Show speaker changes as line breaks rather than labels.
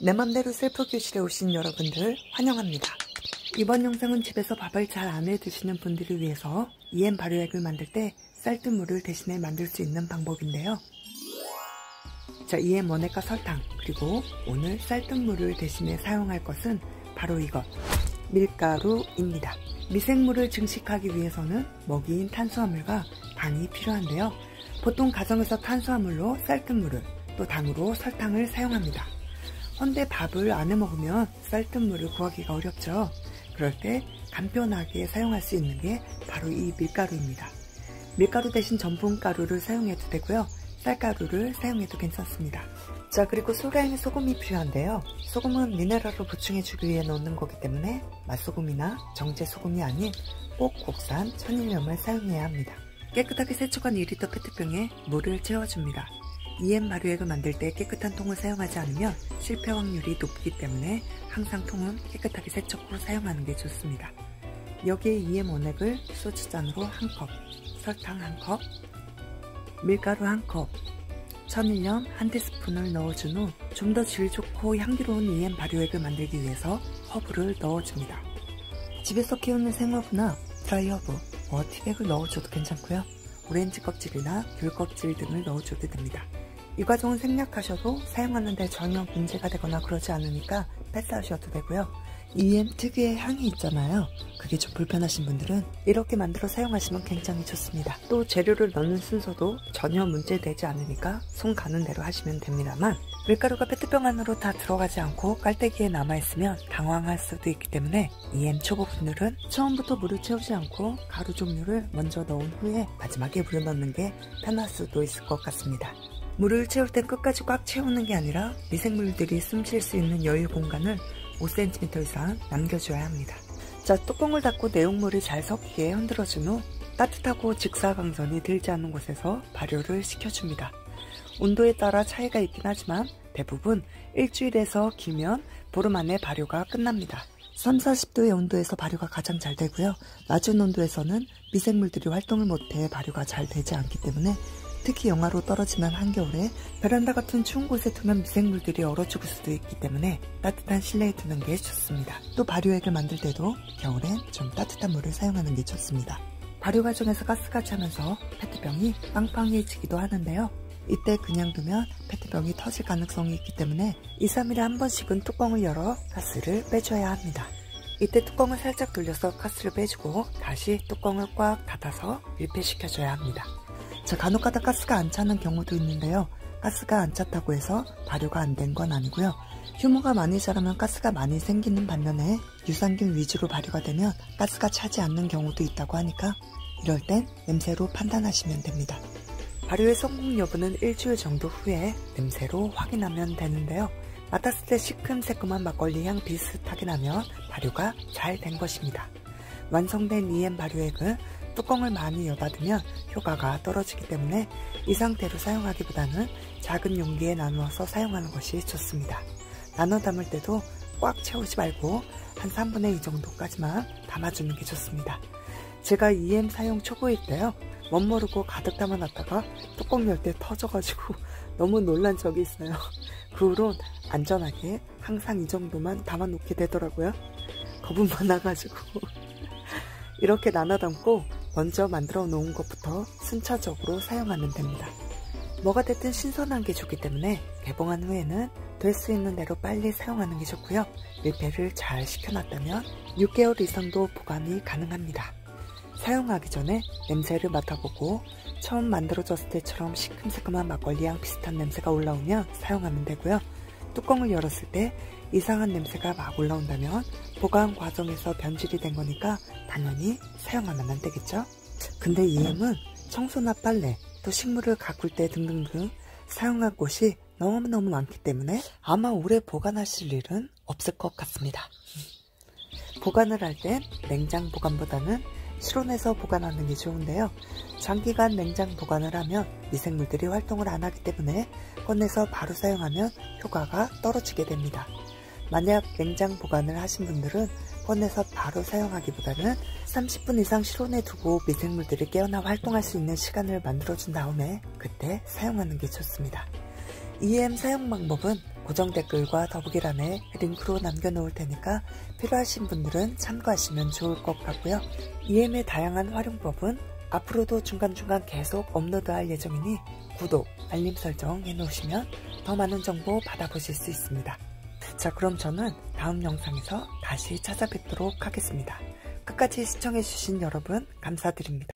내 맘대로 셀프 교실에 오신 여러분들 환영합니다. 이번 영상은 집에서 밥을 잘 안 해 드시는 분들을 위해서 EM 발효액을 만들 때 쌀뜨물을 대신에 만들 수 있는 방법인데요. 자, EM 원액과 설탕, 그리고 오늘 쌀뜨물을 대신에 사용할 것은 바로 이것, 밀가루입니다. 미생물을 증식하기 위해서는 먹이인 탄수화물과 당이 필요한데요. 보통 가정에서 탄수화물로 쌀뜨물을, 또 당으로 설탕을 사용합니다. 헌데 밥을 안 해 먹으면 쌀뜨물을 구하기가 어렵죠. 그럴 때 간편하게 사용할 수 있는 게 바로 이 밀가루입니다. 밀가루 대신 전분가루를 사용해도 되고요. 쌀가루를 사용해도 괜찮습니다. 자, 그리고 소량의 소금이 필요한데요. 소금은 미네랄을 보충해주기 위해 넣는 거기 때문에 맛소금이나 정제소금이 아닌 꼭 국산 천일염을 사용해야 합니다. 깨끗하게 세척한 2리터 페트병에 물을 채워줍니다. EM 발효액을 만들 때 깨끗한 통을 사용하지 않으면 실패 확률이 높기 때문에 항상 통은 깨끗하게 세척 후 사용하는 게 좋습니다. 여기에 EM 원액을 소주잔으로 1컵, 설탕 1컵, 밀가루 1컵, 천일염 1티스푼을 넣어준 후 좀 더 질 좋고 향기로운 EM 발효액을 만들기 위해서 허브를 넣어줍니다. 집에서 키우는 생허브나 드라이허브, 티백을 넣어줘도 괜찮고요. 오렌지 껍질이나 귤 껍질 등을 넣어줘도 됩니다. 이 과정은 생략하셔도 사용하는데 전혀 문제가 되거나 그러지 않으니까 패스하셔도 되고요. EM 특유의 향이 있잖아요. 그게 좀 불편하신 분들은 이렇게 만들어 사용하시면 굉장히 좋습니다. 또 재료를 넣는 순서도 전혀 문제되지 않으니까 손 가는 대로 하시면 됩니다만, 밀가루가 페트병 안으로 다 들어가지 않고 깔때기에 남아있으면 당황할 수도 있기 때문에 EM 초보분들은 처음부터 물을 채우지 않고 가루 종류를 먼저 넣은 후에 마지막에 물을 넣는 게 편할 수도 있을 것 같습니다. 물을 채울 땐 끝까지 꽉 채우는 게 아니라 미생물들이 숨 쉴 수 있는 여유 공간을 5cm 이상 남겨줘야 합니다. 자, 뚜껑을 닫고 내용물이 잘 섞이게 흔들어준 후 따뜻하고 직사광선이 들지 않는 곳에서 발효를 시켜줍니다. 온도에 따라 차이가 있긴 하지만 대부분 일주일에서 길면 보름 안에 발효가 끝납니다. 30-40도의 온도에서 발효가 가장 잘 되고요. 낮은 온도에서는 미생물들이 활동을 못해 발효가 잘 되지 않기 때문에 특히 영하로 떨어지는 한겨울에 베란다 같은 추운 곳에 두면 미생물들이 얼어 죽을 수도 있기 때문에 따뜻한 실내에 두는 게 좋습니다. 또 발효액을 만들 때도 겨울엔 좀 따뜻한 물을 사용하는 게 좋습니다. 발효 과정에서 가스가 차면서 페트병이 빵빵해지기도 하는데요. 이때 그냥 두면 페트병이 터질 가능성이 있기 때문에 2-3일에 한 번씩은 뚜껑을 열어 가스를 빼줘야 합니다. 이때 뚜껑을 살짝 돌려서 가스를 빼주고 다시 뚜껑을 꽉 닫아서 밀폐시켜줘야 합니다. 자, 간혹가다 가스가 안 차는 경우도 있는데요. 가스가 안 찼다고 해서 발효가 안 된 건 아니고요. 휴무가 많이 자라면 가스가 많이 생기는 반면에 유산균 위주로 발효가 되면 가스가 차지 않는 경우도 있다고 하니까 이럴 땐 냄새로 판단하시면 됩니다. 발효의 성공 여부는 일주일 정도 후에 냄새로 확인하면 되는데요. 맡았을 때 시큼새큼한 막걸리 향 비슷하게 나면 발효가 잘 된 것입니다. 완성된 EM 발효액은 뚜껑을 많이 여닫으면 효과가 떨어지기 때문에 이 상태로 사용하기보다는 작은 용기에 나누어서 사용하는 것이 좋습니다. 나눠 담을 때도 꽉 채우지 말고 한 3분의 2 정도까지만 담아주는 게 좋습니다. 제가 EM 사용 초보일 때요, 멋모르고 가득 담아놨다가 뚜껑 열 때 터져가지고 너무 놀란 적이 있어요. 그 후론 안전하게 항상 이 정도만 담아놓게 되더라고요. 겁은 많아가지고. 이렇게 나눠 담고 먼저 만들어 놓은 것부터 순차적으로 사용하면 됩니다. 뭐가 됐든 신선한 게 좋기 때문에 개봉한 후에는 될 수 있는 대로 빨리 사용하는 게 좋고요. 밀폐를 잘 시켜놨다면 6개월 이상도 보관이 가능합니다. 사용하기 전에 냄새를 맡아보고 처음 만들어졌을 때처럼 시큼새큼한 막걸리 향 비슷한 냄새가 올라오면 사용하면 되고요. 뚜껑을 열었을 때 이상한 냄새가 막 올라온다면 보관 과정에서 변질이 된 거니까 당연히 사용하면 안 되겠죠? 근데 EM은 청소나 빨래, 또 식물을 가꿀 때 등등등 사용할 곳이 너무너무 많기 때문에 아마 오래 보관하실 일은 없을 것 같습니다. 보관을 할 땐 냉장 보관보다는 실온에서 보관하는 게 좋은데요. 장기간 냉장 보관을 하면 미생물들이 활동을 안 하기 때문에 꺼내서 바로 사용하면 효과가 떨어지게 됩니다. 만약 냉장 보관을 하신 분들은 꺼내서 바로 사용하기보다는 30분 이상 실온에 두고 미생물들이 깨어나 활동할 수 있는 시간을 만들어준 다음에 그때 사용하는 게 좋습니다. EM 사용 방법은 고정 댓글과 더보기란에 링크로 남겨놓을 테니까 필요하신 분들은 참고하시면 좋을 것 같고요. EM의 다양한 활용법은 앞으로도 중간중간 계속 업로드할 예정이니 구독, 알림 설정 해놓으시면 더 많은 정보 받아보실 수 있습니다. 자, 그럼 저는 다음 영상에서 다시 찾아뵙도록 하겠습니다. 끝까지 시청해주신 여러분 감사드립니다.